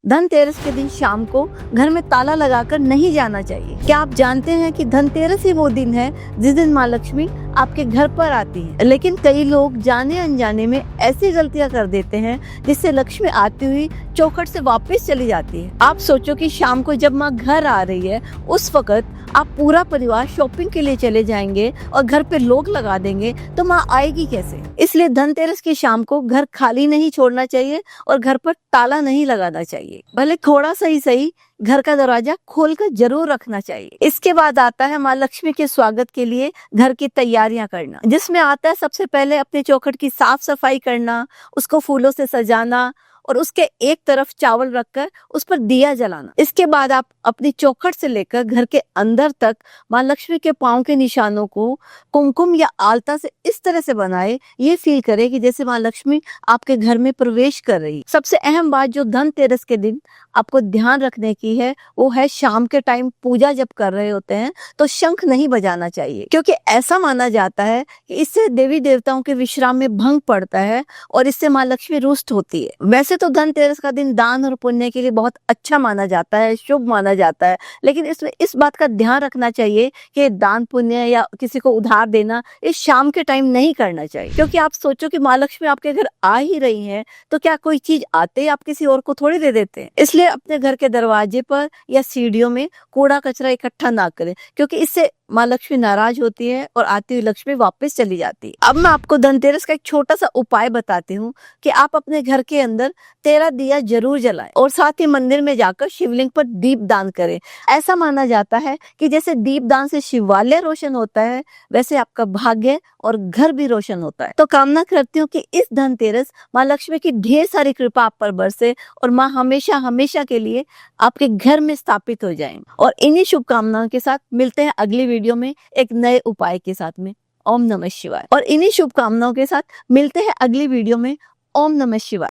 धनतेरस के दिन शाम को घर में ताला लगाकर नहीं जाना चाहिए। क्या आप जानते हैं कि धनतेरस ही वो दिन है जिस दिन माँ लक्ष्मी आपके घर पर आती है। लेकिन कई लोग जाने अनजाने में ऐसी गलतियां कर देते हैं जिससे लक्ष्मी आती हुई चौखट से वापस चली जाती है। आप सोचो कि शाम को जब माँ घर आ रही है उस वक्त आप पूरा परिवार शॉपिंग के लिए चले जाएंगे और घर पे लोग लगा देंगे तो माँ आएगी कैसे। इसलिए धनतेरस की शाम को घर खाली नहीं छोड़ना चाहिए और घर पर ताला नहीं लगाना चाहिए। भले थोड़ा सही घर का दरवाजा खोलकर जरूर रखना चाहिए। इसके बाद आता है माँ लक्ष्मी के स्वागत के लिए घर की तैयारियां करना, जिसमें आता है सबसे पहले अपने चौखट की साफ सफाई करना, उसको फूलों से सजाना और उसके एक तरफ चावल रखकर उस पर दिया जलाना। इसके बाद आप अपनी चौखट से लेकर घर के अंदर तक माँ लक्ष्मी के पांव के निशानों को कुमकुम या आलता से इस तरह से बनाए, ये फील करे कि जैसे माँ लक्ष्मी आपके घर में प्रवेश कर रही। सबसे अहम बात जो धनतेरस के दिन आपको ध्यान रखने की है वो है शाम के टाइम पूजा जब कर रहे होते हैं तो शंख नहीं बजाना चाहिए, क्योंकि ऐसा माना जाता है कि इससे देवी देवताओं के विश्राम में भंग पड़ता है और इससे माँ लक्ष्मी रुष्ट होती है। वैसे तो धनतेरस का दिन दान और पुण्य के लिए बहुत अच्छा माना जाता है, शुभ माना जाता है, लेकिन इसमें इस बात का ध्यान रखना चाहिए कि दान पुण्य या किसी को उधार देना इस शाम के टाइम नहीं करना चाहिए। क्योंकि आप सोचो कि माँ लक्ष्मी आपके घर आ ही रही हैं तो क्या कोई चीज आते ही आप किसी और को थोड़ी दे देते हैं। इसलिए अपने घर के दरवाजे पर या सीढ़ियों में कूड़ा कचरा इकट्ठा ना करें, क्योंकि इससे माँ लक्ष्मी नाराज होती है और आती हुई लक्ष्मी वापस चली जाती है। अब मैं आपको धनतेरस का एक छोटा सा उपाय बताती हूँ कि आप अपने घर के अंदर 13 दिया जरूर जलाएं और साथ ही मंदिर में जाकर शिवलिंग पर दीप दान करें। ऐसा माना जाता है कि जैसे दीप दान से शिवालय रोशन होता है वैसे आपका भाग्य और घर भी रोशन होता है। तो कामना करती हूँ कि इस धनतेरस माँ लक्ष्मी की ढेर सारी कृपा आप पर बरसे और माँ हमेशा हमेशा के लिए आपके घर में स्थापित हो जाएं। और इन्हीं शुभकामनाओं के साथ मिलते हैं अगली वीडियो में एक नए उपाय के साथ में। ओम नमः शिवाय। और इन्हीं शुभकामनाओं के साथ मिलते हैं अगली वीडियो में। ओम नमः शिवाय।